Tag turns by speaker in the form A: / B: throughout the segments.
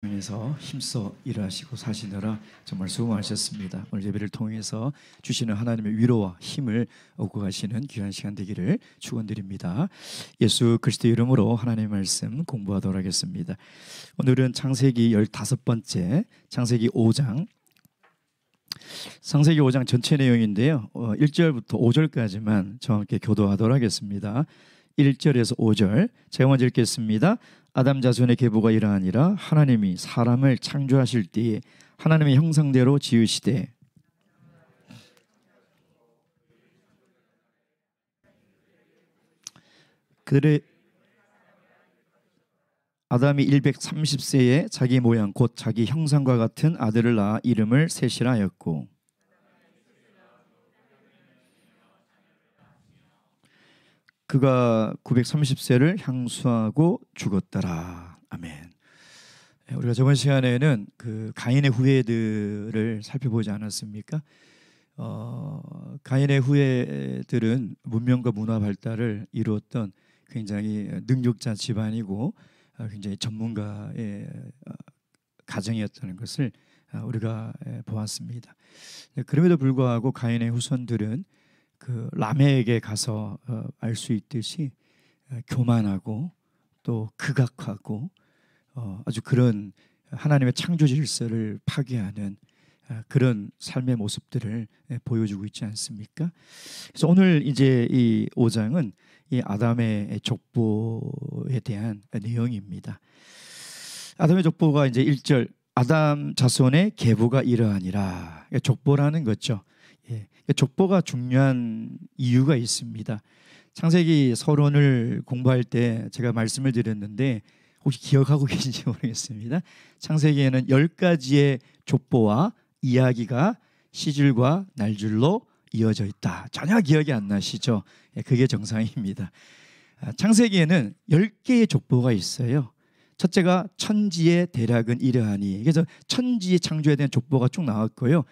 A: 에서 힘써 일하시고 사시느라 정말 수고 많으셨습니다. 오늘 예배를 통해서 주시는 하나님의 위로와 힘을 얻고 가시는 귀한 시간 되기를 축원드립니다. 예수 그리스도의 이름으로 하나님의 말씀 공부하도록 하겠습니다. 오늘은 창세기 15번째 창세기 5장 전체 내용인데요. 1절부터 5절까지만 저와 함께 교도하도록 하겠습니다. 1절에서 5절 제가 먼저 읽겠습니다. 아담 자손의 계보가 이러하니라. 하나님이 사람을 창조하실 때에 하나님의 형상대로 지으시되 그들의 아담이 130세에 자기 모양 곧 자기 형상과 같은 아들을 낳아 이름을 셋이라 하였고 그가 930세를 향수하고 죽었더라. 아멘. 우리가 저번 시간에는 그 가인의 후예들을 살펴보지 않았습니까? 가인의 후예들은 문명과 문화 발달을 이루었던 굉장히 능력자 집안이고 굉장히 전문가의 가정이었다는 것을 우리가 보았습니다. 그럼에도 불구하고 가인의 후손들은 그 라멕에게 가서 알 수 있듯이 교만하고 또 극악하고 아주 그런 하나님의 창조 질서를 파괴하는 그런 삶의 모습들을 보여주고 있지 않습니까? 그래서 오늘 이제 이 5장은 이 아담의 족보에 대한 내용입니다. 아담의 족보가 이제 1절 아담 자손의 계보가 이러하니라. 족보라는 거죠. 족보가 중요한 이유가 있습니다. 창세기 서론을 공부할 때 제가 말씀을 드렸는데 혹시 기억하고 계신지 모르겠습니다. 창세기에는 10가지의 족보와 이야기가 시줄과 날줄로 이어져 있다. 전혀 기억이 안 나시죠? 그게 정상입니다. 창세기에는 10개의 족보가 있어요. 첫째가 천지의 대략은 이러하니. 그래서 천지의 창조에 대한 족보가 쭉 나왔고요.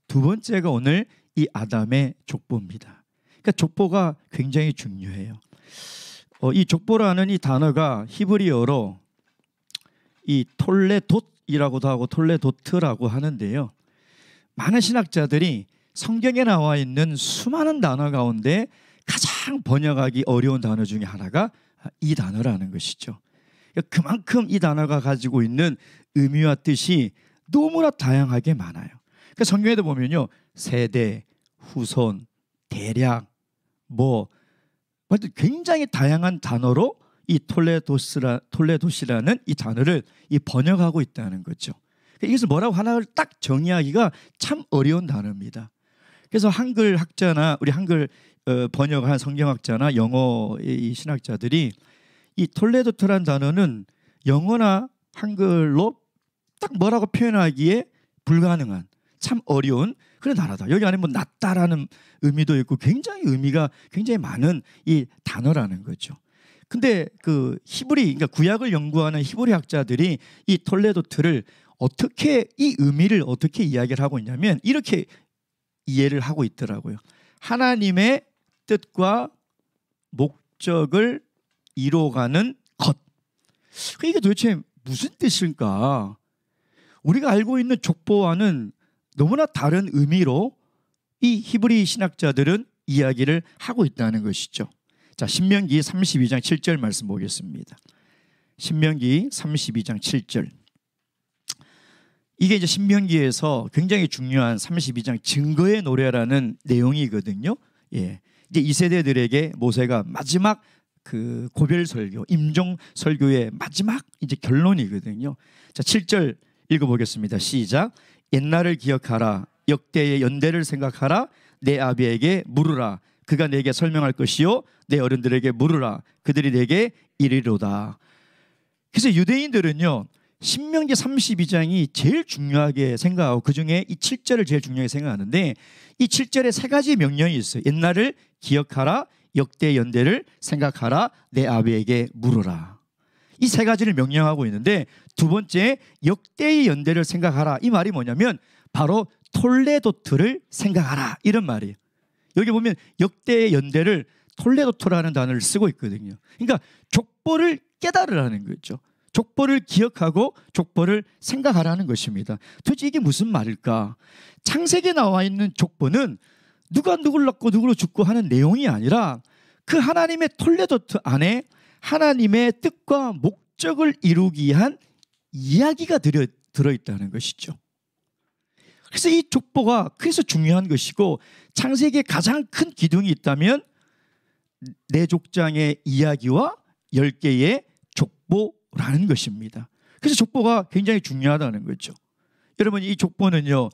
A: 두 번째가 오늘 이 아담의 족보입니다. 그러니까 족보가 굉장히 중요해요. 이 족보라는 이 단어가 히브리어로 이 톨레돗이라고도 하고 톨레도트라고 하는데요. 많은 신학자들이 성경에 나와 있는 수많은 단어 가운데 가장 번역하기 어려운 단어 중에 하나가 이 단어라는 것이죠. 그만큼 이 단어가 가지고 있는 의미와 뜻이 너무나 다양하게 많아요. 그러니까 성경에도 보면요. 세대, 후손, 대략, 굉장히 다양한 단어로 이 톨레도시라는 이 단어를 번역하고 있다는 거죠. 이것을 뭐라고 하나를 딱 정의하기가 참 어려운 단어입니다. 그래서 한글 학자나 우리 한글 번역한 성경학자나 영어의 신학자들이 이 톨레도트라는 단어는 영어나 한글로 딱 뭐라고 표현하기에 불가능한 참 어려운 그런 단어다. 여기 안에 낫다라는 의미도 있고 굉장히 의미가 굉장히 많은 이 단어라는 거죠. 근데 그 그러니까 구약을 연구하는 히브리 학자들이 이 톨레도트를 이 의미를 어떻게 이야기를 하고 있냐면 이렇게 이해를 하고 있더라고요. 하나님의 뜻과 목적을 이루어가는 것. 이게 도대체 무슨 뜻일까? 우리가 알고 있는 족보와는 너무나 다른 의미로 이 히브리 신학자들은 이야기를 하고 있다는 것이죠. 자, 신명기 32장 7절 말씀 보겠습니다. 신명기 32장 7절. 이게 이제 신명기에서 굉장히 중요한 32장 증거의 노래라는 내용이거든요. 이제 이 세대들에게 모세가 마지막 그 고별 설교, 임종 설교의 마지막 이제 결론이거든요. 자, 7절 읽어보겠습니다. 시작. 옛날을 기억하라. 역대의 연대를 생각하라. 내 아비에게 물으라. 그가 내게 설명할 것이요 내 어른들에게 물으라. 그들이 내게 이르리로다. 그래서 유대인들은요 신명기 32장이 제일 중요하게 생각하고 그중에 이 7절을 제일 중요하게 생각하는데 이 7절에 세 가지 명령이 있어요. 옛날을 기억하라. 역대의 연대를 생각하라. 내 아비에게 물으라. 이 세 가지를 명령하고 있는데 두 번째 역대의 연대를 생각하라. 이 말이 뭐냐면 바로 톨레도트를 생각하라 이런 말이에요. 여기 보면 역대의 연대를 톨레도트라는 단어를 쓰고 있거든요. 그러니까 족보를 깨달으라는 거죠. 족보를 기억하고 족보를 생각하라는 것입니다. 도대체 이게 무슨 말일까? 창세기에 나와 있는 족보는 누가 누굴 낳고 누구로 죽고 하는 내용이 아니라 그 하나님의 톨레도트 안에 하나님의 뜻과 목적을 이루기 위한 이야기가 들어있다는 것이죠. 그래서 이 족보가 그래서 중요한 것이고, 창세기에 가장 큰 기둥이 있다면 네 족장의 이야기와 10개의 족보라는 것입니다. 그래서 족보가 굉장히 중요하다는 거죠. 여러분, 이 족보는요,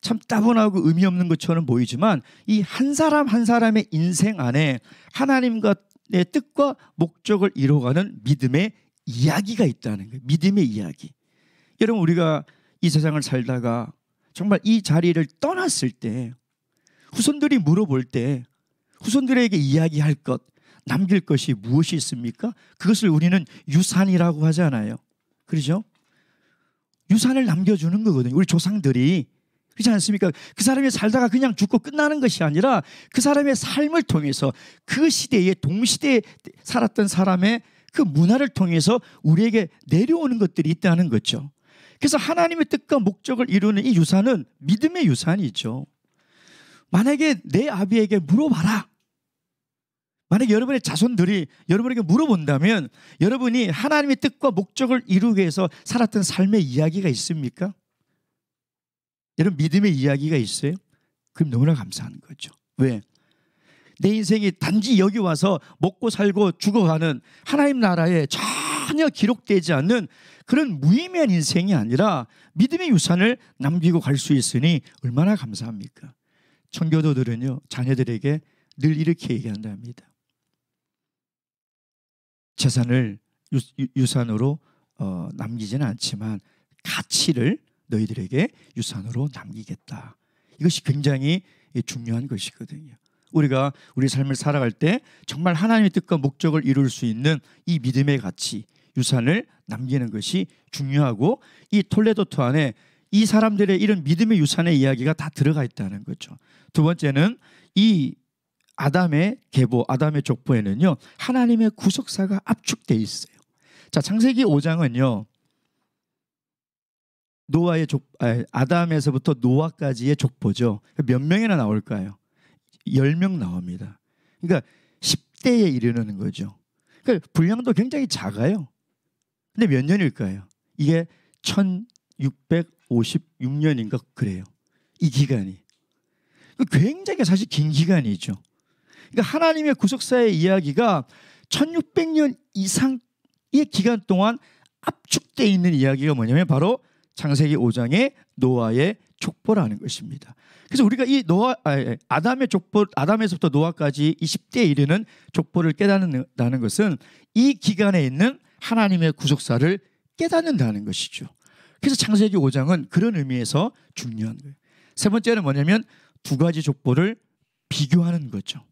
A: 참 따분하고 의미 없는 것처럼 보이지만 이 한 사람 한 사람의 인생 안에 하나님과의 뜻과 목적을 이루어가는 믿음의 이야기가 있다는 거예요. 믿음의 이야기. 여러분, 우리가 이 세상을 살다가 정말 이 자리를 떠났을 때 후손들이 물어볼 때 후손들에게 이야기할 것, 남길 것이 무엇이 있습니까? 그것을 우리는 유산이라고 하잖아요. 그렇죠? 유산을 남겨주는 거거든요. 우리 조상들이. 그렇지 않습니까? 그 사람이 살다가 그냥 죽고 끝나는 것이 아니라 그 사람의 삶을 통해서 그 시대에 동시대에 살았던 사람의 그 문화를 통해서 우리에게 내려오는 것들이 있다는 거죠. 그래서 하나님의 뜻과 목적을 이루는 이 유산은 믿음의 유산이죠. 만약에 내 아비에게 물어봐라. 만약에 여러분의 자손들이 여러분에게 물어본다면 여러분이 하나님의 뜻과 목적을 이루기 위해서 살았던 삶의 이야기가 있습니까? 여러분, 믿음의 이야기가 있어요? 그럼 너무나 감사한 거죠. 왜? 내 인생이 단지 여기 와서 먹고 살고 죽어가는 하나님 나라에 전혀 기록되지 않는 그런 무의미한 인생이 아니라 믿음의 유산을 남기고 갈 수 있으니 얼마나 감사합니까? 청교도들은요, 자녀들에게 늘 이렇게 얘기한답니다. 재산을 유산으로 남기지는 않지만 가치를 너희들에게 유산으로 남기겠다. 이것이 굉장히 중요한 것이거든요. 우리가 우리 삶을 살아갈 때 정말 하나님의 뜻과 목적을 이룰 수 있는 이 믿음의 가치, 유산을 남기는 것이 중요하고, 이 톨레도트 안에 이 사람들의 이런 믿음의 유산의 이야기가 다 들어가 있다는 거죠. 두 번째는 이 아담의 계보, 아담의 족보에는요, 하나님의 구속사가 압축되어 있어요. 자, 창세기 5장은요, 아담에서부터 노아까지의 족보죠. 몇 명이나 나올까요? 10명 나옵니다. 그러니까 10대에 이르는 거죠. 그러니까 분량도 굉장히 작아요. 근데 몇 년일까요? 이게 1656년인가 그래요. 이 기간이. 굉장히 사실 긴 기간이죠. 그러니까 하나님의 구속사의 이야기가 1600년 이상의 기간 동안 압축되어 있는 이야기가 뭐냐면 바로 창세기 5장의 노아의 족보라는 것입니다. 그래서 우리가 이 아담의 족보, 아담에서부터 노아까지 이 10대에 이르는 족보를 깨닫는다는 것은 이 기간에 있는 하나님의 구속사를 깨닫는다는 것이죠. 그래서 창세기 5장은 그런 의미에서 중요한 거예요. 세 번째는 뭐냐면 두 가지 족보를 비교하는 거죠.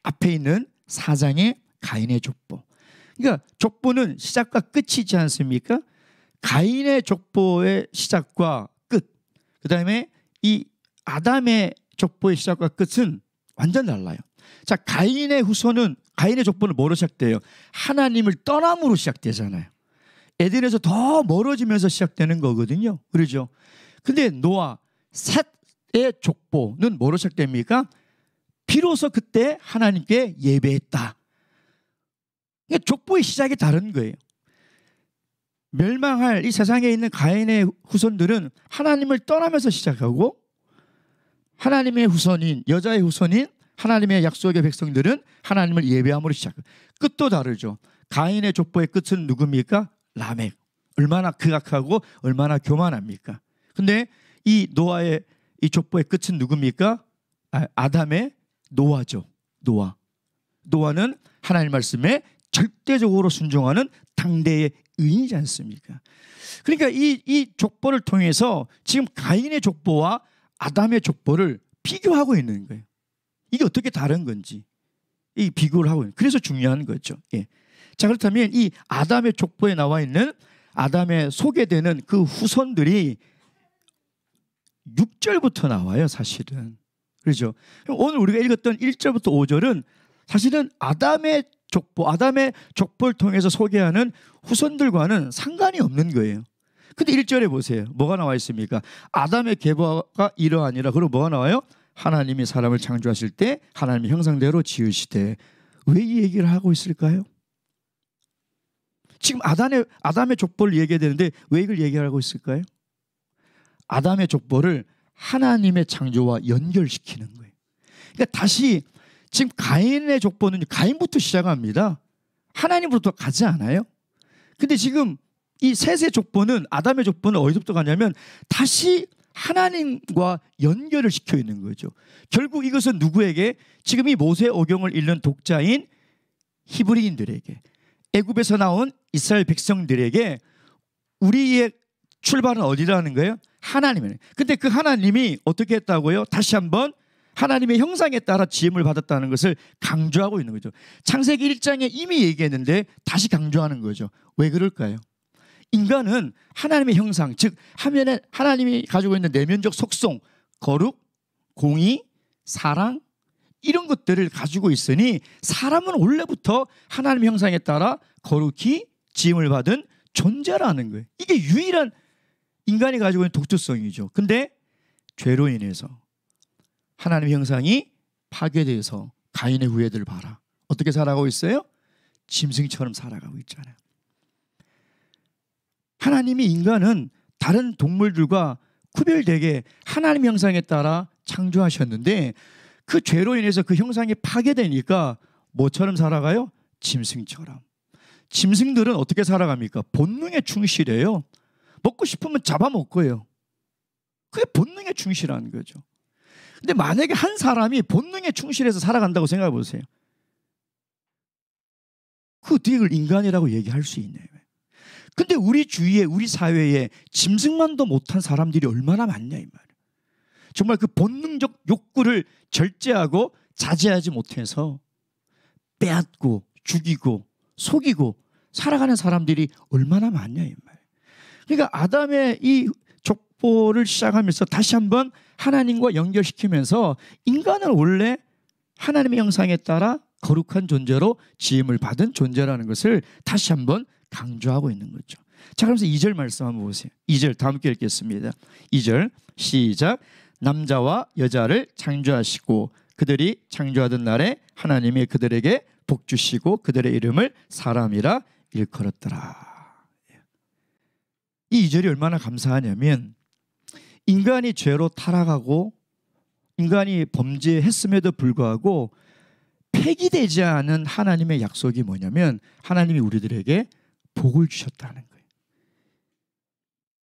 A: 앞에 있는 4장의 가인의 족보. 그러니까 족보는 시작과 끝이지 않습니까? 가인의 족보의 시작과 끝, 그 다음에 이 아담의 족보의 시작과 끝은 완전 달라요. 자, 가인의 족보는 뭐로 시작돼요? 하나님을 떠남으로 시작되잖아요. 에덴에서 더 멀어지면서 시작되는 거거든요. 그렇죠? 근데 노아, 셋의 족보는 뭐로 시작됩니까? 비로소 그때 하나님께 예배했다. 그러니까 족보의 시작이 다른 거예요. 멸망할 이 세상에 있는 가인의 후손들은 하나님을 떠나면서 시작하고, 하나님의 후손인, 여자의 후손인 하나님의 약속의 백성들은 하나님을 예배함으로 시작해요. 끝도 다르죠. 가인의 족보의 끝은 누굽니까? 라멕. 얼마나 극악하고 얼마나 교만합니까? 근데 이 노아의 이 족보의 끝은 누굽니까? 아담의 노아죠. 노아는 하나님 말씀에 절대적으로 순종하는 당대의 의인이지 않습니까? 그러니까 이 족보를 통해서 지금 가인의 족보와 아담의 족보를 비교하고 있는 거예요. 이게 어떻게 다른 건지 이 비교를 하고 있는. 그래서 중요한 거죠. 예. 자, 그렇다면 이 아담의 족보에 나와 있는 아담의 소개되는 그 후손들이 6절부터 나와요, 사실은. 그렇죠? 오늘 우리가 읽었던 1절부터 5절은 사실은 아담의 족보, 아담의 족보를 통해서 소개하는 후손들과는 상관이 없는 거예요. 근데 1절에 보세요. 뭐가 나와 있습니까? 아담의 계보가 이러하니라. 그리고 뭐가 나와요? 하나님이 사람을 창조하실 때 하나님의 형상대로 지으시되. 왜 이 얘기를 하고 있을까요? 지금 아담의 족보를 얘기해야 되는데 왜 이걸 얘기하고 있을까요? 아담의 족보를 하나님의 창조와 연결시키는 거예요. 그러니까 다시 지금 가인의 족보는 가인부터 시작합니다. 하나님으로부터 가지 않아요. 근데 지금 이 셋의 족보는, 아담의 족보는 어디서부터 가냐면 다시 하나님과 연결을 시켜 있는 거죠. 결국 이것은 누구에게? 지금 이 모세오경을 읽는 독자인 히브리인들에게, 애굽에서 나온 이스라엘 백성들에게 우리의 출발은 어디라는 거예요? 하나님이에요. 근데 그 하나님이 어떻게 했다고요? 다시 한번 하나님의 형상에 따라 지음을 받았다는 것을 강조하고 있는 거죠. 창세기 1장에 이미 얘기했는데 다시 강조하는 거죠. 왜 그럴까요? 인간은 하나님의 형상, 즉 하면에 하나님이 가지고 있는 내면적 속성, 거룩, 공의, 사랑, 이런 것들을 가지고 있으니 사람은 원래부터 하나님의 형상에 따라 거룩히 지음을 받은 존재라는 거예요. 이게 유일한 인간이 가지고 있는 독특성이죠. 근데 죄로 인해서 하나님의 형상이 파괴돼서 가인의 후예들 봐라. 어떻게 살아가고 있어요? 짐승처럼 살아가고 있잖아요. 하나님이 인간은 다른 동물들과 구별되게 하나님 형상에 따라 창조하셨는데 그 죄로 인해서 그 형상이 파괴되니까 뭐처럼 살아가요? 짐승처럼. 짐승들은 어떻게 살아갑니까? 본능에 충실해요. 먹고 싶으면 잡아먹고요. 그게 본능에 충실한 거죠. 근데 만약에 한 사람이 본능에 충실해서 살아간다고 생각해 보세요. 그 어떻게 그걸 인간이라고 얘기할 수 있나요? 근데 우리 주위에, 우리 사회에 짐승만도 못한 사람들이 얼마나 많냐 이 말이에요. 정말 그 본능적 욕구를 절제하고 자제하지 못해서 빼앗고 죽이고 속이고 살아가는 사람들이 얼마나 많냐 이 말이에요. 그러니까 아담의 이 족보를 시작하면서 다시 한번 하나님과 연결시키면서 인간은 원래 하나님의 형상에 따라 거룩한 존재로 지음을 받은 존재라는 것을 다시 한번 강조하고 있는 거죠. 자, 그러면서 2절 말씀 한번 보세요. 2절 다 함께 읽겠습니다. 2절 시작. 남자와 여자를 창조하시고 그들이 창조하던 날에 하나님이 그들에게 복 주시고 그들의 이름을 사람이라 일컬었더라. 이 2절이 얼마나 감사하냐면 인간이 죄로 타락하고 인간이 범죄했음에도 불구하고 폐기되지 않은 하나님의 약속이 뭐냐면 하나님이 우리들에게 복을 주셨다는 거예요.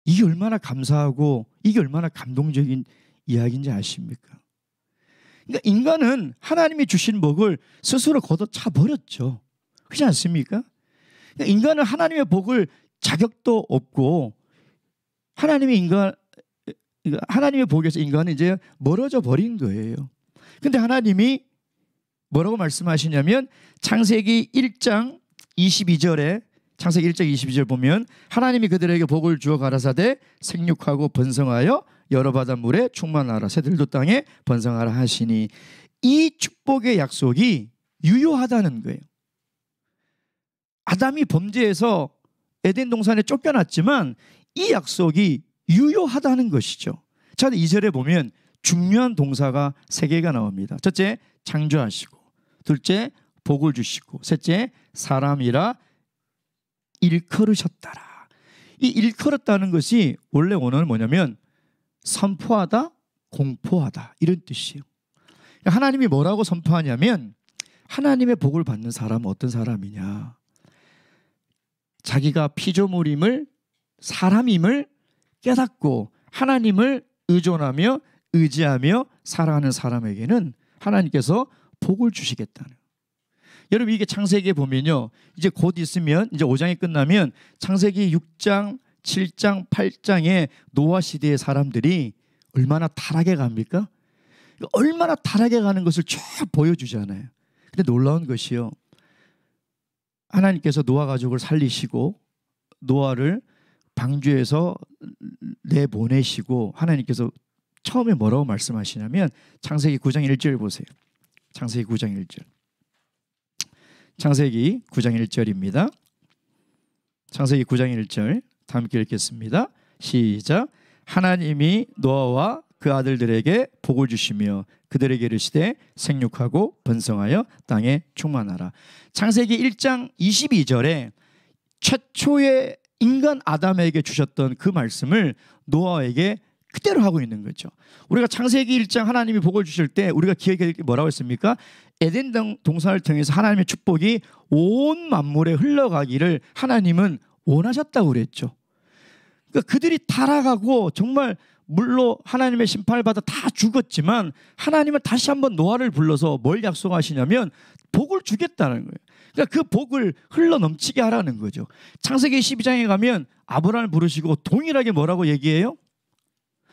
A: 이게 얼마나 감사하고 이게 얼마나 감동적인 이야기인지 아십니까? 그러니까 인간은 하나님이 주신 복을 스스로 걷어차 버렸죠. 그렇지 않습니까? 그러니까 인간은 하나님의 복을 자격도 없고 하나님의 복에서 인간은 이제 멀어져 버린 거예요. 근데 하나님이 뭐라고 말씀하시냐면 창세기 1장 22절에 창세기 1장 22절 보면 하나님이 그들에게 복을 주어 가라사대 생육하고 번성하여 여러 바닷물에 충만하라 새들도 땅에 번성하라 하시니 이 축복의 약속이 유효하다는 거예요. 아담이 범죄해서 에덴 동산에 쫓겨났지만 이 약속이 유효하다는 것이죠. 자, 2절에 보면 중요한 동사가 3개가 나옵니다. 첫째, 창조하시고, 둘째, 복을 주시고, 셋째, 사람이라 일컬으셨다라. 이 일컬었다는 것이 원래 원어는 뭐냐면 선포하다, 공포하다 이런 뜻이에요. 하나님이 뭐라고 선포하냐면 하나님의 복을 받는 사람은 어떤 사람이냐, 자기가 피조물임을 사람임을 깨닫고 하나님을 의존하며 의지하며 살아가는 사람에게는 하나님께서 복을 주시겠다는. 여러분 이게 창세기에 보면요, 이제 곧 있으면 이제 5장이 끝나면 창세기 6장 7장 8장에 노아 시대의 사람들이 얼마나 타락해 갑니까? 얼마나 타락해 가는 것을 쭉 보여주잖아요. 근데 놀라운 것이요, 하나님께서 노아 가족을 살리시고 노아를 방주에서 내보내시고 하나님께서 처음에 뭐라고 말씀하시냐면 창세기 9장 1절 보세요. 창세기 9장 1절. 창세기 9장 1절입니다. 창세기 9장 1절 다 함께 읽겠습니다. 시작. 하나님이 노아와 그 아들들에게 복을 주시며 그들에게 이르시되 생육하고 번성하여 땅에 충만하라. 창세기 1장 22절에 최초의 인간 아담에게 주셨던 그 말씀을 노아에게 그대로 하고 있는 거죠. 우리가 창세기 1장 하나님이 복을 주실 때 우리가 기억해 뭐라고 했습니까? 에덴 동산을 통해서 하나님의 축복이 온 만물에 흘러가기를 하나님은 원하셨다고 그랬죠. 그러니까 그들이 타락하고 정말 물로 하나님의 심판을 받아 다 죽었지만 하나님은 다시 한번 노아를 불러서 뭘 약속하시냐면 복을 주겠다는 거예요. 그러니까 그 복을 흘러넘치게 하라는 거죠. 창세기 12장에 가면 아브라함을 부르시고 동일하게 뭐라고 얘기해요?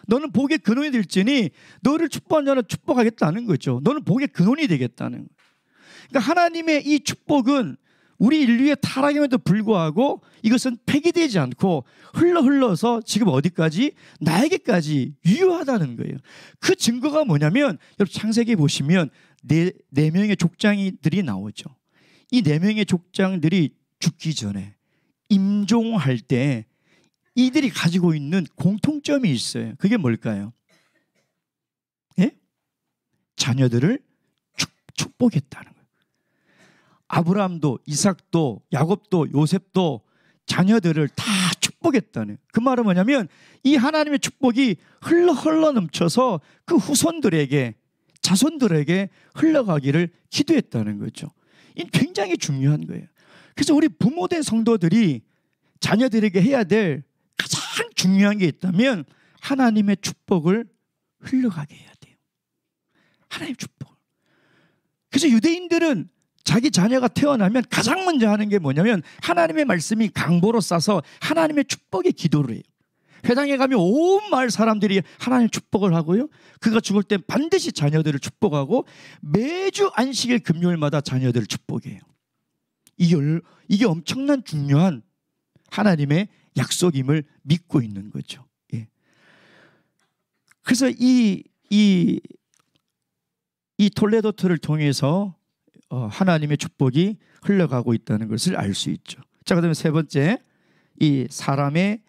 A: 너는 복의 근원이 될지니 너를 축복한 자는 축복하겠다는 거죠. 너는 복의 근원이 되겠다는 거예요. 그러니까 하나님의 이 축복은 우리 인류의 타락임에도 불구하고 이것은 폐기되지 않고 흘러서 지금 어디까지? 나에게까지 유효하다는 거예요. 그 증거가 뭐냐면 여러분 창세기 보시면 네 명의 족장이들이 나오죠. 이 네 명의 족장들이 죽기 전에 임종할 때 이들이 가지고 있는 공통점이 있어요. 그게 뭘까요? 예? 자녀들을 축복했다는 거예요. 아브라함도 이삭도 야곱도 요셉도 자녀들을 다 축복했다는. 그 말은 뭐냐면 이 하나님의 축복이 흘러 넘쳐서 그 후손들에게 자손들에게 흘러가기를 기도했다는 거죠. 이 굉장히 중요한 거예요. 그래서 우리 부모된 성도들이 자녀들에게 해야 될 가장 중요한 게 있다면 하나님의 축복을 흘러가게 해야 돼요. 하나님의 축복. 그래서 유대인들은 자기 자녀가 태어나면 가장 먼저 하는 게 뭐냐면 하나님의 말씀이 강보로 싸서 하나님의 축복의 기도를 해요. 회당에 가면 온 마을 사람들이 하나님의 축복을 하고요. 그가 죽을 땐 반드시 자녀들을 축복하고 매주 안식일 금요일마다 자녀들을 축복해요. 이게 엄청난 중요한 하나님의 약속임을 믿고 있는 거죠. 예. 그래서 이 톨레도트를 통해서 하나님의 축복이 흘러가고 있다는 것을 알 수 있죠. 자, 그다음에 세 번째, 이 사람의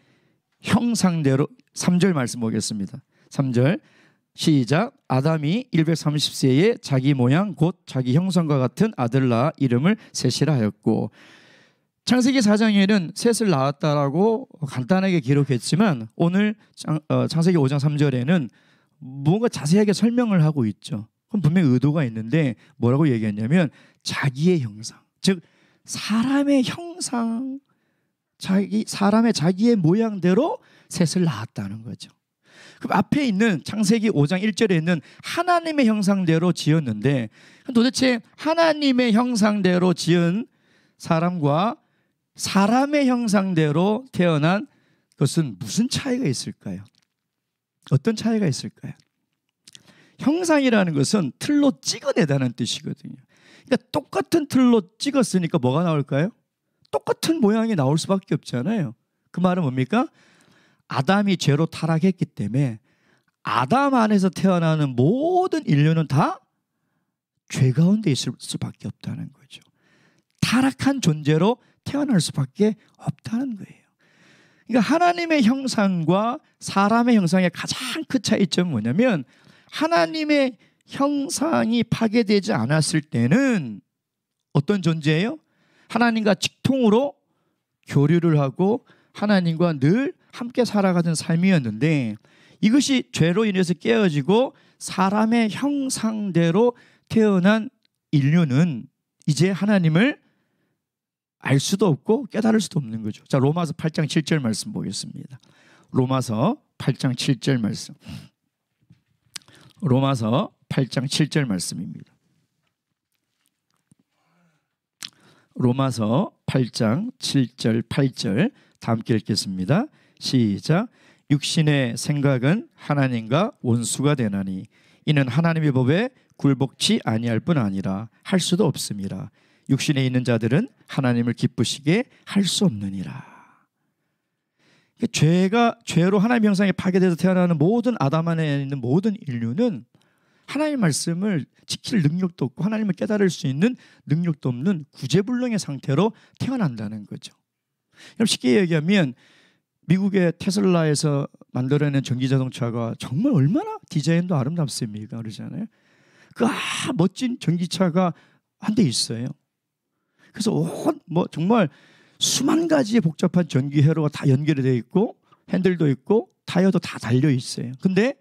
A: 형상대로 3절 말씀 보겠습니다. 3절 시작. 아담이 130세에 자기 모양 곧 자기 형상과 같은 아들 낳아 이름을 셋이라 하였고, 창세기 4장에는 셋을 낳았다라고 간단하게 기록했지만 오늘 창세기 5장 3절에는 뭔가 자세하게 설명을 하고 있죠. 그럼 분명히 의도가 있는데 뭐라고 얘기했냐면 자기의 형상, 즉 사람의 형상, 사람의 자기의 모양대로 셋을 낳았다는 거죠. 그럼 앞에 있는 창세기 5장 1절에 있는 하나님의 형상대로 지었는데 도대체 하나님의 형상대로 지은 사람과 사람의 형상대로 태어난 것은 무슨 차이가 있을까요? 어떤 차이가 있을까요? 형상이라는 것은 틀로 찍어내다는 뜻이거든요. 그러니까 똑같은 틀로 찍었으니까 뭐가 나올까요? 똑같은 모양이 나올 수밖에 없잖아요. 그 말은 뭡니까? 아담이 죄로 타락했기 때문에 아담 안에서 태어나는 모든 인류는 다 죄 가운데 있을 수밖에 없다는 거죠. 타락한 존재로 태어날 수밖에 없다는 거예요. 그러니까 하나님의 형상과 사람의 형상의 가장 큰 차이점은 뭐냐면 하나님의 형상이 파괴되지 않았을 때는 어떤 존재예요? 하나님과 직통으로 교류를 하고 하나님과 늘 함께 살아가던 삶이었는데 이것이 죄로 인해서 깨어지고 사람의 형상대로 태어난 인류는 이제 하나님을 알 수도 없고 깨달을 수도 없는 거죠. 자, 로마서 8장 7절 말씀 보겠습니다. 로마서 8장 7절 말씀. 로마서 8장 7절 말씀입니다. 로마서 8장 7절 8절 다 함께 읽겠습니다. 시작. 육신의 생각은 하나님과 원수가 되나니 이는 하나님의 법에 굴복치 아니할 뿐 아니라 할 수도 없음이라. 육신에 있는 자들은 하나님을 기쁘시게 할 수 없느니라. 죄로 하나님의 형상에 파괴돼서 태어나는 모든 아담 안에 있는 모든 인류는 하나님의 말씀을 지킬 능력도 없고 하나님을 깨달을 수 있는 능력도 없는 구제불능의 상태로 태어난다는 거죠. 쉽게 얘기하면 미국의 테슬라에서 만들어낸 전기자동차가 정말 얼마나 디자인도 아름답습니까? 그러잖아요. 그 멋진 전기차가 한 대 있어요. 그래서 정말 수만 가지의 복잡한 전기 회로가 다 연결이 되어 있고 핸들도 있고 타이어도 다 달려 있어요. 근데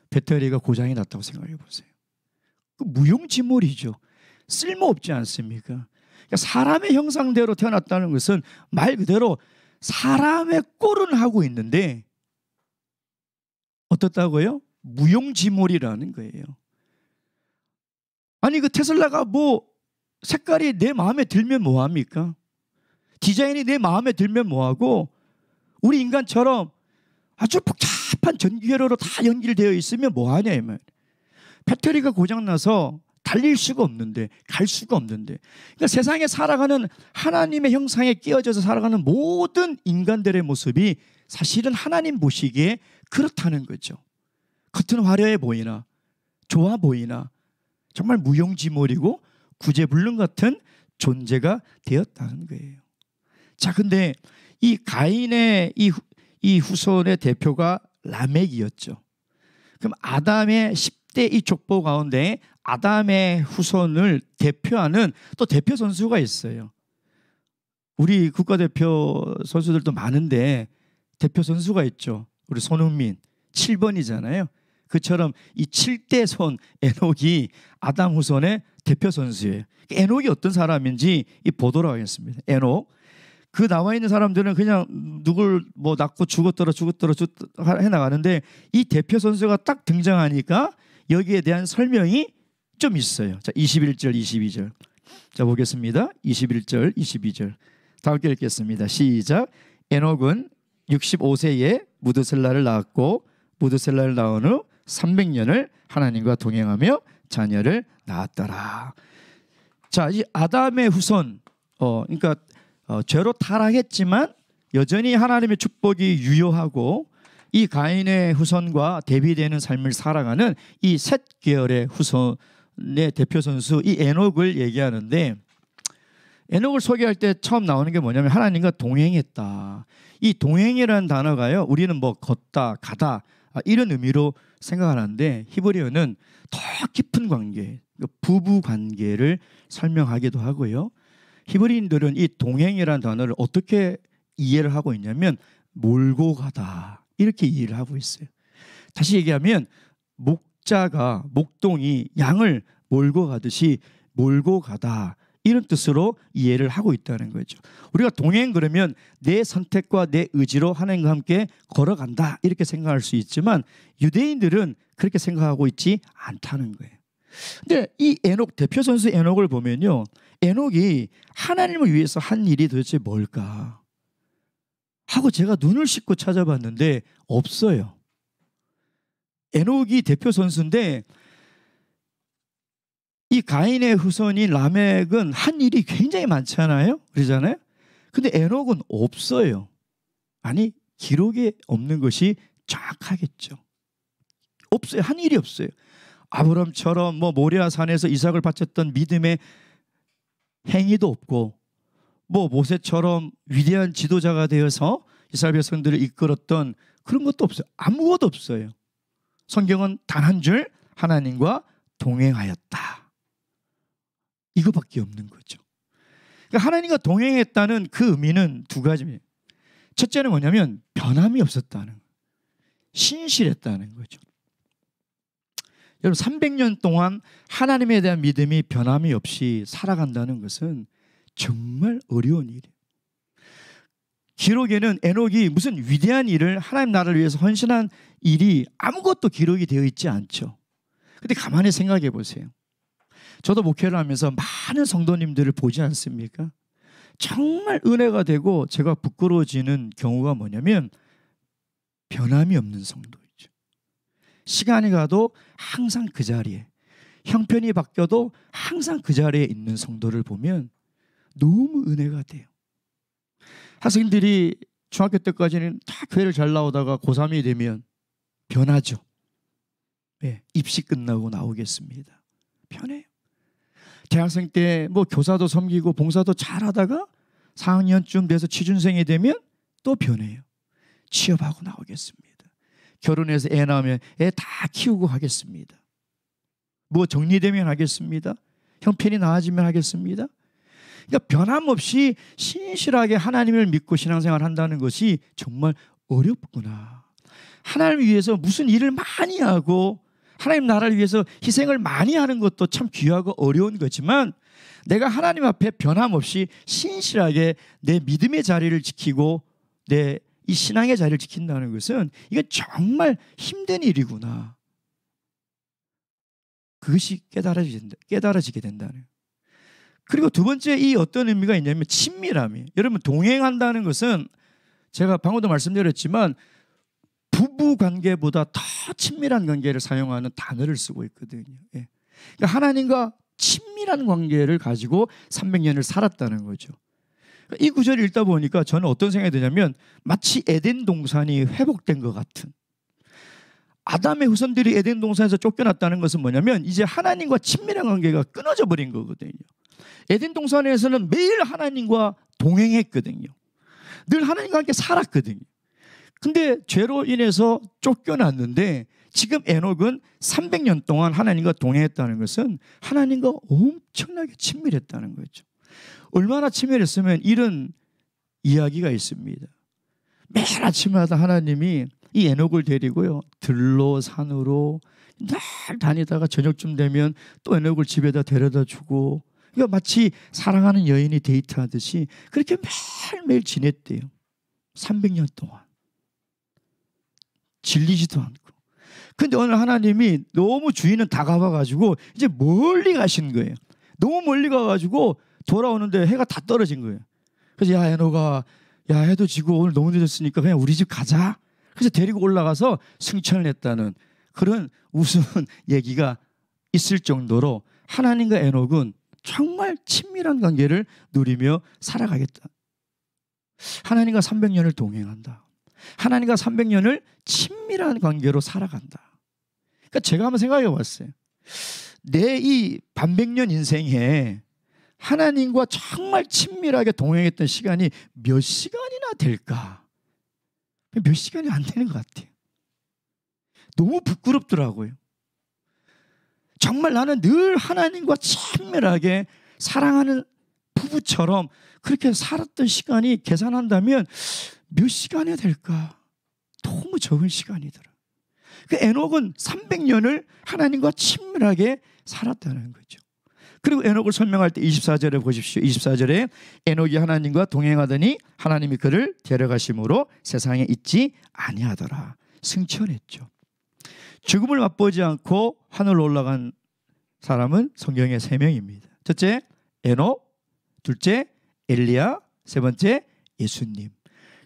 A: 배터리가 고장이 났다고 생각해 보세요. 그 무용지물이죠. 쓸모없지 않습니까? 그러니까 사람의 형상대로 태어났다는 것은 말 그대로 사람의 꼴은 하고 있는데 어떻다고요? 무용지물이라는 거예요. 아니 그 테슬라가 뭐 색깔이 내 마음에 들면 뭐합니까? 디자인이 내 마음에 들면 뭐하고 우리 인간처럼 아주 복잡한 전기회로로 다 연결되어 있으면 뭐하냐 이 말. 배터리가 고장나서 달릴 수가 없는데 갈 수가 없는데 그러니까 세상에 살아가는 하나님의 형상에 끼어져서 살아가는 모든 인간들의 모습이 사실은 하나님 보시기에 그렇다는 거죠. 겉은 화려해 보이나 좋아 보이나 정말 무용지물이고 구제불능 같은 존재가 되었다는 거예요. 자, 근데 이 가인의 이 후손의 대표가 라멕이었죠. 그럼 아담의 10대 이 족보 가운데 아담의 후손을 대표하는 또 대표 선수가 있어요. 우리 국가대표 선수들도 많은데 대표 선수가 있죠. 우리 손흥민 7번이잖아요. 그처럼 이 7대 손 에녹이 아담 후손의 대표 선수예요. 에녹이 어떤 사람인지 보도록 하겠습니다. 에녹. 그 나와 있는 사람들은 그냥 누굴 뭐 낳고 죽었더라 해나가는데 이 대표 선수가 딱 등장하니까 여기에 대한 설명이 좀 있어요. 자, 21절 22절. 자, 보겠습니다. 21절 22절. 다 함께 읽겠습니다. 시작. 에녹은 65세에 무드셀라를 낳았고 무드셀라를 낳은 후 300년을 하나님과 동행하며 자녀를 낳았더라. 자, 이 아담의 후손 그러니까 죄로 타락했지만 여전히 하나님의 축복이 유효하고 이 가인의 후손과 대비되는 삶을 살아가는 이 셋 계열의 후손의 대표 선수 이 에녹을 얘기하는데 에녹을 소개할 때 처음 나오는 게 뭐냐면 하나님과 동행했다. 이 동행이라는 단어가요. 우리는 뭐 걷다, 가다 이런 의미로 생각하는데 히브리어는 더 깊은 관계, 부부 관계를 설명하기도 하고요. 히브리인들은 이 동행이라는 단어를 어떻게 이해를 하고 있냐면 몰고 가다 이렇게 이해를 하고 있어요. 다시 얘기하면 목동이 양을 몰고 가듯이 몰고 가다 이런 뜻으로 이해를 하고 있다는 거죠. 우리가 동행 그러면 내 선택과 내 의지로 하나님과 함께 걸어간다 이렇게 생각할 수 있지만 유대인들은 그렇게 생각하고 있지 않다는 거예요. 근데 이 에녹 대표 선수 에녹을 보면요. 에녹이 하나님을 위해서 한 일이 도대체 뭘까 하고 제가 눈을 씻고 찾아봤는데 없어요. 에녹이 대표 선수인데 이 가인의 후손인 라멕은 한 일이 굉장히 많잖아요. 그러잖아요. 근데 에녹은 없어요. 아니 기록에 없는 것이 정확하겠죠. 없어요. 한 일이 없어요. 아브람처럼 뭐 모리아 산에서 이삭을 바쳤던 믿음의 행위도 없고 뭐 모세처럼 위대한 지도자가 되어서 이스라엘 백성들을 이끌었던 그런 것도 없어요. 아무것도 없어요. 성경은 단 한 줄 하나님과 동행하였다. 이거밖에 없는 거죠. 그러니까 하나님과 동행했다는 그 의미는 두 가지입니다. 첫째는 뭐냐면 변함이 없었다는 거예요. 신실했다는 거죠. 여러분 300년 동안 하나님에 대한 믿음이 변함이 없이 살아간다는 것은 정말 어려운 일이에요. 기록에는 에녹이 무슨 위대한 일을 하나님 나라를 위해서 헌신한 일이 아무것도 기록이 되어 있지 않죠. 근데 가만히 생각해 보세요. 저도 목회를 하면서 많은 성도님들을 보지 않습니까? 정말 은혜가 되고 제가 부끄러워지는 경우가 뭐냐면 변함이 없는 성도이죠. 시간이 가도 항상 그 자리에, 형편이 바뀌어도 항상 그 자리에 있는 성도를 보면 너무 은혜가 돼요. 학생들이 중학교 때까지는 다 교회를 잘 나오다가 고3이 되면 변하죠. 입시 끝나고 나오겠습니다. 편해요. 대학생 때 뭐 교사도 섬기고 봉사도 잘하다가 4학년쯤 돼서 취준생이 되면 또 변해요. 취업하고 나오겠습니다. 결혼해서 애 낳으면 애 다 키우고 하겠습니다. 뭐 정리되면 하겠습니다. 형편이 나아지면 하겠습니다. 그러니까 변함없이 신실하게 하나님을 믿고 신앙생활 한다는 것이 정말 어렵구나. 하나님을 위해서 무슨 일을 많이 하고 하나님 나라를 위해서 희생을 많이 하는 것도 참 귀하고 어려운 거지만 내가 하나님 앞에 변함없이 신실하게 내 믿음의 자리를 지키고 내 이 신앙의 자리를 지킨다는 것은 이건 정말 힘든 일이구나. 그것이 깨달아지게 된다는. 그리고 두 번째 이 어떤 의미가 있냐면 친밀함이에요. 여러분 동행한다는 것은 제가 방금도 말씀드렸지만 부부 관계보다 더 친밀한 관계를 사용하는 단어를 쓰고 있거든요. 그러니까 하나님과 친밀한 관계를 가지고 300년을 살았다는 거죠. 이 구절을 읽다 보니까 저는 어떤 생각이 드냐면 마치 에덴 동산이 회복된 것 같은. 아담의 후손들이 에덴 동산에서 쫓겨났다는 것은 뭐냐면 이제 하나님과 친밀한 관계가 끊어져 버린 거거든요. 에덴 동산에서는 매일 하나님과 동행했거든요. 늘 하나님과 함께 살았거든요. 근데 죄로 인해서 쫓겨났는데 지금 에녹은 300년 동안 하나님과 동행했다는 것은 하나님과 엄청나게 친밀했다는 거죠. 얼마나 친밀했으면 이런 이야기가 있습니다. 매일 아침마다 하나님이 이 에녹을 데리고요 들로 산으로 날 다니다가 저녁쯤 되면 또 에녹을 집에다 데려다 주고 그러니까 마치 사랑하는 여인이 데이트하듯이 그렇게 매일매일 지냈대요. 300년 동안 질리지도 않고. 근데 오늘 하나님이 너무 주인은 다 가봐가지고 이제 멀리 가신 거예요. 너무 멀리 가가지고 돌아오는데 해가 다 떨어진 거예요. 그래서 야 에녹아, 야 해도 지고 오늘 너무 늦었으니까 그냥 우리 집 가자. 그래서 데리고 올라가서 승천을 했다는 그런 우스운 얘기가 있을 정도로 하나님과 에녹은 정말 친밀한 관계를 누리며 살아가겠다. 하나님과 300년을 동행한다. 하나님과 300년을 친밀한 관계로 살아간다. 그러니까 제가 한번 생각해 봤어요. 내 이 반백년 인생에 하나님과 정말 친밀하게 동행했던 시간이 몇 시간이나 될까? 몇 시간이 안 되는 것 같아요. 너무 부끄럽더라고요. 정말 나는 늘 하나님과 친밀하게 사랑하는 부부처럼 그렇게 살았던 시간이 계산한다면 몇 시간이 될까? 너무 적은 시간이더라. 그 에녹은 300년을 하나님과 친밀하게 살았다는 거죠. 그리고 에녹을 설명할 때 24절에 보십시오. 24절에 에녹이 하나님과 동행하더니 하나님이 그를 데려가심으로 세상에 있지 아니하더라. 승천했죠. 죽음을 맛보지 않고 하늘로 올라간 사람은 성경에 3명입니다. 첫째 에녹, 둘째 엘리야, 세 번째 예수님.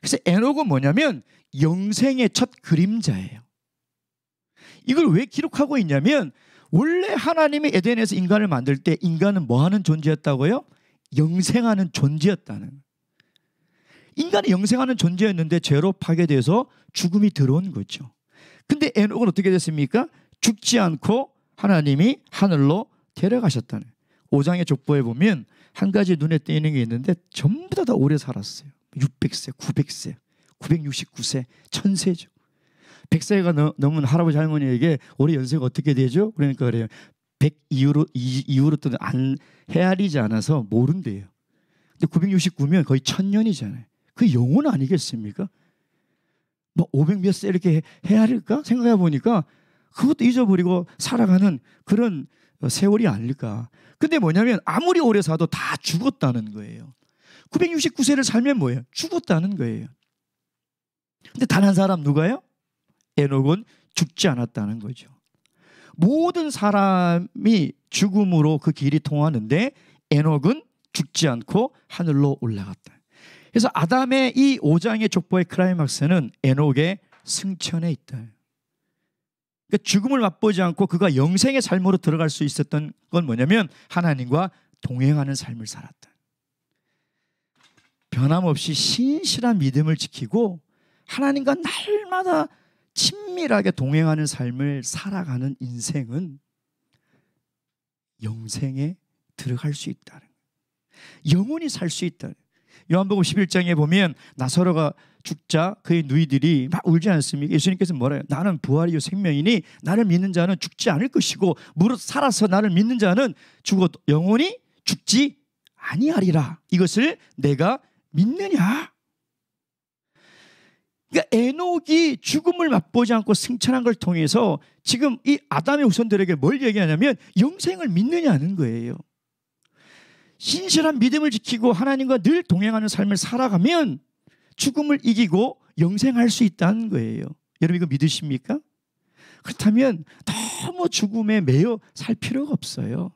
A: 그래서 에녹은 뭐냐면 영생의 첫 그림자예요. 이걸 왜 기록하고 있냐면 원래 하나님이 에덴에서 인간을 만들 때 인간은 뭐하는 존재였다고요? 영생하는 존재였다는. 인간이 영생하는 존재였는데 죄로 파괴돼서 죽음이 들어온 거죠. 근데 에녹은 어떻게 됐습니까? 죽지 않고 하나님이 하늘로 데려가셨다는. 5장의 족보에 보면 한 가지 눈에 띄는 게 있는데 전부 다 오래 살았어요. 600세, 900세, 969세, 1000세죠. 100세가 넘은 할아버지 할머니에게 올해 연세가 어떻게 되죠? 그러니까 그래요. 100 이후로 또 안 헤아리지 않아서 모른대요. 근데 969면 거의 1000년이잖아요. 그 영혼 아니겠습니까? 뭐 500 몇 세 이렇게 헤아릴까? 생각해 보니까 그것도 잊어버리고 살아가는 그런 세월이 아닐까. 근데 뭐냐면 아무리 오래 사도 다 죽었다는 거예요. 969세를 살면 뭐예요? 죽었다는 거예요. 근데 단 한 사람 누가요? 에녹은 죽지 않았다는 거죠. 모든 사람이 죽음으로 그 길이 통하는데 에녹은 죽지 않고 하늘로 올라갔다. 그래서 아담의 이 5장의 족보의 클라이막스는 에녹의 승천에 있다. 그러니까 죽음을 맛보지 않고 그가 영생의 삶으로 들어갈 수 있었던 건 뭐냐면 하나님과 동행하는 삶을 살았다. 변함없이 신실한 믿음을 지키고 하나님과 날마다 친밀하게 동행하는 삶을 살아가는 인생은 영생에 들어갈 수 있다는 거예요. 영원히 살 수 있다는 거예요. 요한복음 11장에 보면 나사로가 죽자 그의 누이들이 막 울지 않습니까? 예수님께서 뭐래요? 나는 부활이요 생명이니 나를 믿는 자는 죽지 않을 것이고 무릇 살아서 나를 믿는 자는 죽어도 영원히 죽지 아니하리라. 이것을 내가 믿느냐? 그러니까 에녹이 죽음을 맛보지 않고 승천한 걸 통해서 지금 이 아담의 후손들에게 뭘 얘기하냐면 영생을 믿느냐는 거예요. 신실한 믿음을 지키고 하나님과 늘 동행하는 삶을 살아가면 죽음을 이기고 영생할 수 있다는 거예요. 여러분 이거 믿으십니까? 그렇다면 너무 죽음에 매여 살 필요가 없어요.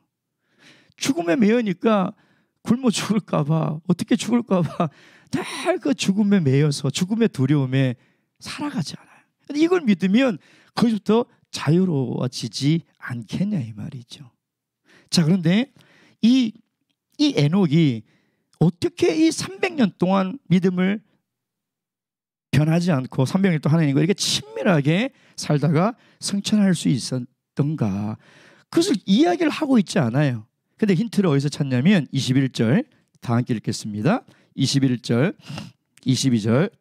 A: 죽음에 매여니까 굶어 죽을까 봐, 어떻게 죽을까 봐 늘 그 죽음에 매여서 죽음의 두려움에 살아가지 않아요. 근데 이걸 믿으면 거기서부터 자유로워지지 않겠냐 이 말이죠. 자, 그런데 이 에녹이 어떻게 이 300년 동안 믿음을 변하지 않고 300년 동안 하나님과 이렇게 친밀하게 살다가 성천할 수 있었던가, 그것을 이야기를 하고 있지 않아요. 근데 힌트를 어디서 찾냐면 21절 다 함께 읽겠습니다. 21절 22절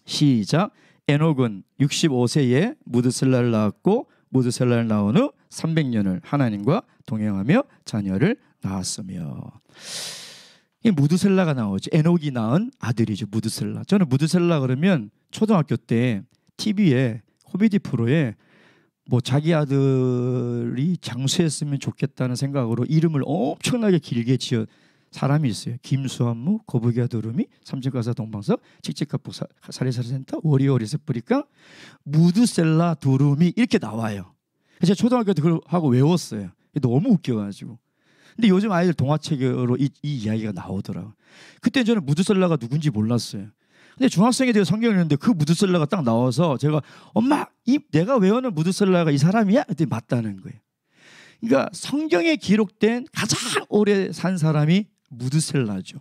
A: 시작. 에녹은 65세에 무드셀라를 낳았고 무드셀라를 낳은 후 300년을 하나님과 동행하며 자녀를 낳았으며. 이 무드셀라가 나오죠. 에녹이 낳은 아들이죠. 무드셀라. 저는 무드셀라 그러면 초등학교 때 TV에 코미디 프로에 뭐 자기 아들이 장수했으면 좋겠다는 생각으로 이름을 엄청나게 길게 지은 사람이 있어요. 김수한무, 거북이와 두루미, 삼층가사 동방석, 칙칙갑북 사리사리센터, 워리어리스 뿌리깡, 무드셀라 두루미 이렇게 나와요. 제가 초등학교 때 그걸 하고 외웠어요. 너무 웃겨가지고. 근데 요즘 아이들 동화책으로 이 이야기가 나오더라고요. 그때 저는 무드셀라가 누군지 몰랐어요. 근데 중학생이 되어 성경을 읽는데 그 무드셀라가 딱 나와서 제가 엄마, 내가 외우는 무드셀라가 이 사람이야? 그랬더니 맞다는 거예요. 그러니까 성경에 기록된 가장 오래 산 사람이 무드셀라죠.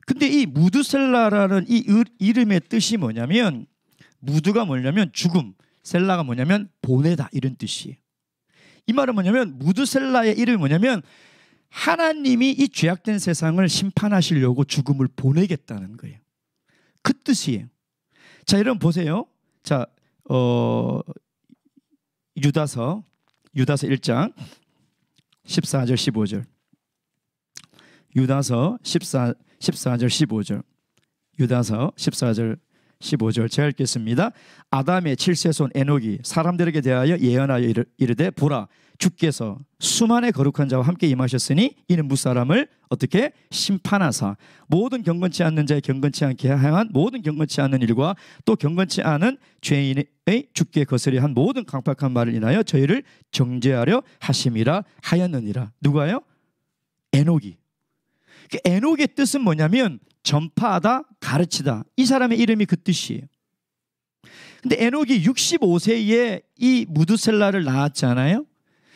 A: 근데 이 무드셀라라는 이 이름의 뜻이 뭐냐면, 무드가 뭐냐면 죽음, 셀라가 뭐냐면 보내다 이런 뜻이에요. 이 말은 뭐냐면 무드셀라의 이름이 뭐냐면 하나님이 이 죄악된 세상을 심판하시려고 죽음을 보내겠다는 거예요. 그 뜻이에요. 자, 여러분 보세요. 자, 유다서 1장 14절 15절. 유다서 14절 15절. 유다서 14절 15절 제가 읽겠습니다. 아담의 7세손 에녹이 사람들에게 대하여 예언하여 이르되 보라, 주께서 수만의 거룩한 자와 함께 임하셨으니 이는 무사람을 어떻게 심판하사 모든 경건치 않는 자의 경건치 않게 행한 모든 경건치 않는 일과 또 경건치 않은 죄인의 주께 거스려 한 모든 강팍한 말을 인하여 저희를 정죄하려 하심이라 하였느니라. 누가요? 에녹이. 에녹의 뜻은 뭐냐면 전파하다, 가르치다. 이 사람의 이름이 그 뜻이에요. 근데 에녹이 65세에 이 무드셀라를 낳았잖아요.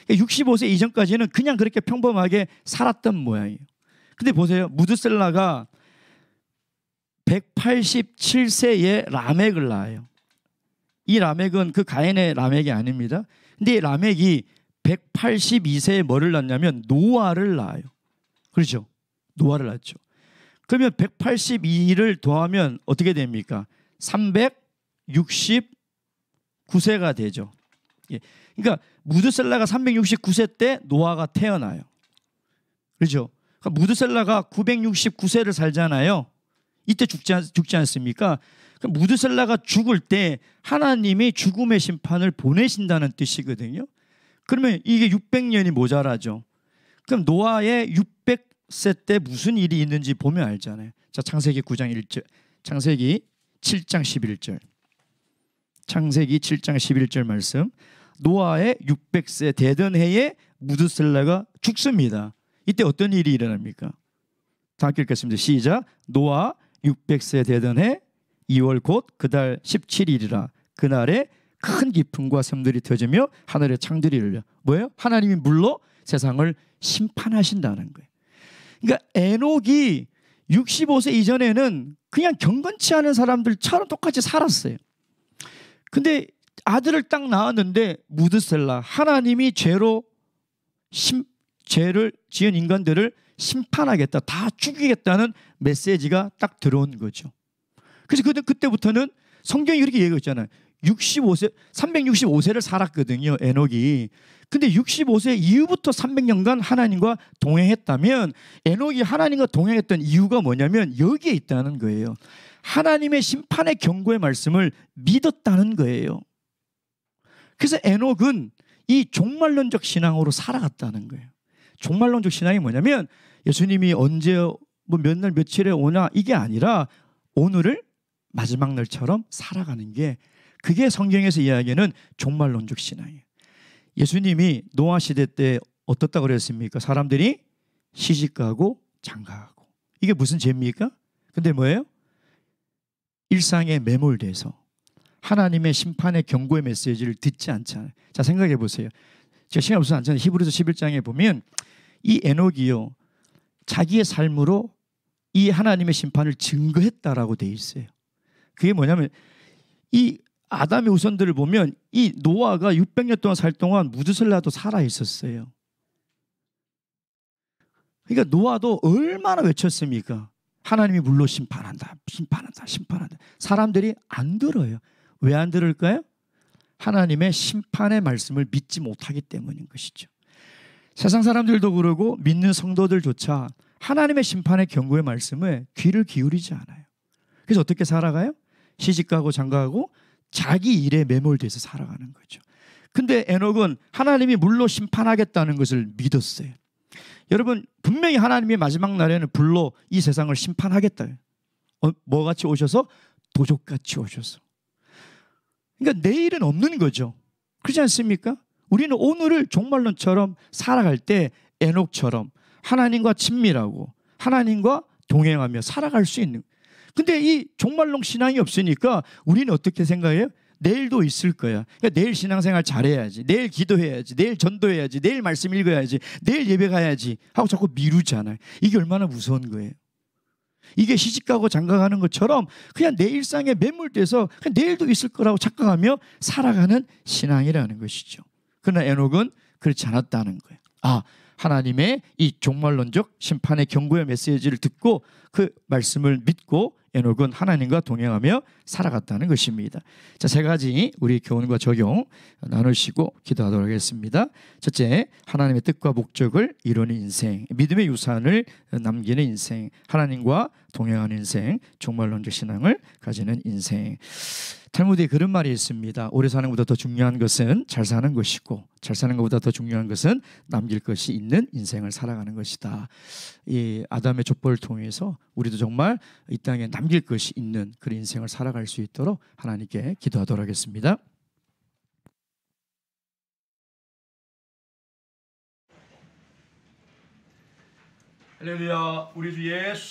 A: 65세 이전까지는 그냥 그렇게 평범하게 살았던 모양이에요. 근데 보세요. 무드셀라가 187세에 라멕을 낳아요. 이 라멕은 그 가인의 라멕이 아닙니다. 근데 이 라멕이 182세에 뭐를 낳냐면 노아를 낳아요. 그렇죠? 노아를 낳죠. 그러면 182를 더하면 어떻게 됩니까? 369세가 되죠. 예. 그러니까 무드셀라가 369세 때 노아가 태어나요. 그렇죠? 그러니까 무드셀라가 969세를 살잖아요. 이때 죽지 않습니까? 그러니까 무드셀라가 죽을 때 하나님이 죽음의 심판을 보내신다는 뜻이거든요. 그러면 이게 600년이 모자라죠. 그럼 노아의 600세 때 무슨 일이 있는지 보면 알잖아요. 자, 창세기 9장 1절, 창세기 7장 11절. 창세기 7장 11절 말씀. 노아의 600세 되던 해에 무드셀라가 죽습니다. 이때 어떤 일이 일어납니까? 다 함께 읽겠습니다. 시작. 노아 600세 되던 해 2월 곧 그달 17일이라 그날에 큰 기풍과 샘들이 터지며 하늘의 창들이 열려. 뭐예요? 하나님이 물로 세상을 심판하신다는 거예요. 그러니까 에녹이 65세 이전에는 그냥 경건치 않은 사람들처럼 똑같이 살았어요. 근데 아들을 딱 낳았는데 무드셀라, 하나님이 죄를 지은 인간들을 심판하겠다, 다 죽이겠다는 메시지가 딱 들어온 거죠. 그래서 그때부터는 성경이 이렇게 얘기했잖아요. 365세를 살았거든요, 에녹이. 근데 65세 이후부터 300년간 하나님과 동행했다면, 에녹이 하나님과 동행했던 이유가 뭐냐면 여기에 있다는 거예요. 하나님의 심판의 경고의 말씀을 믿었다는 거예요. 그래서 에녹은 이 종말론적 신앙으로 살아갔다는 거예요. 종말론적 신앙이 뭐냐면 예수님이 언제 몇 날 며칠에 오나 이게 아니라 오늘을 마지막 날처럼 살아가는 게, 그게 성경에서 이야기하는 종말론적 신앙이에요. 예수님이 노아 시대 때 어떻다고 그랬습니까? 사람들이 시집가고 장가가고. 이게 무슨 죄입니까? 근데 뭐예요? 일상에 매몰돼서 하나님의 심판의 경고의 메시지를 듣지 않잖아요. 자, 생각해 보세요. 제가 시간 없어서 않잖아요. 히브리서 11장에 보면 이 에녹이요, 자기의 삶으로 이 하나님의 심판을 증거했다라고 돼 있어요. 그게 뭐냐면 이 아담의 후손들을 보면 이 노아가 600년 동안 살 동안 무드셀라도 살아 있었어요. 그러니까 노아도 얼마나 외쳤습니까? 하나님이 물로 심판한다, 심판한다, 심판한다. 사람들이 안 들어요. 왜 안 들을까요? 하나님의 심판의 말씀을 믿지 못하기 때문인 것이죠. 세상 사람들도 그러고 믿는 성도들조차 하나님의 심판의 경고의 말씀에 귀를 기울이지 않아요. 그래서 어떻게 살아가요? 시집가고 장가가고 자기 일에 매몰돼서 살아가는 거죠. 근데 에녹은 하나님이 물로 심판하겠다는 것을 믿었어요. 여러분, 분명히 하나님이 마지막 날에는 불로 이 세상을 심판하겠다. 뭐같이 오셔서? 도적같이 오셔서. 그러니까 내일은 없는 거죠. 그렇지 않습니까? 우리는 오늘을 종말론처럼 살아갈 때 에녹처럼 하나님과 친밀하고 하나님과 동행하며 살아갈 수 있는. 근데 이 종말론 신앙이 없으니까 우리는 어떻게 생각해요? 내일도 있을 거야. 그러니까 내일 신앙생활 잘해야지, 내일 기도해야지, 내일 전도해야지, 내일 말씀 읽어야지, 내일 예배 가야지 하고 자꾸 미루잖아요. 이게 얼마나 무서운 거예요. 이게 시집가고 장가가는 것처럼 그냥 내 일상에 매몰돼서 그냥 내일도 있을 거라고 착각하며 살아가는 신앙이라는 것이죠. 그러나 에녹은 그렇지 않았다는 거예요. 하나님의 이 종말론적 심판의 경고의 메시지를 듣고 그 말씀을 믿고 에녹은 하나님과 동행하며 살아갔다는 것입니다. 자, 세 가지 우리 교훈과 적용 나누시고 기도하도록 하겠습니다. 첫째, 하나님의 뜻과 목적을 이루는 인생, 믿음의 유산을 남기는 인생, 하나님과 동행하는 인생, 종말론적 신앙을 가지는 인생. 탈무드에 그런 말이 있습니다. 오래 사는 것보다 더 중요한 것은 잘 사는 것이고, 잘 사는 것보다 더 중요한 것은 남길 것이 있는 인생을 살아가는 것이다. 이 아담의 족보를 통해서 우리도 정말 이 땅에 남길 것이 있는 그런 인생을 살아갈 수 있도록 하나님께 기도하도록 하겠습니다. 할렐루야. 우리 주 예수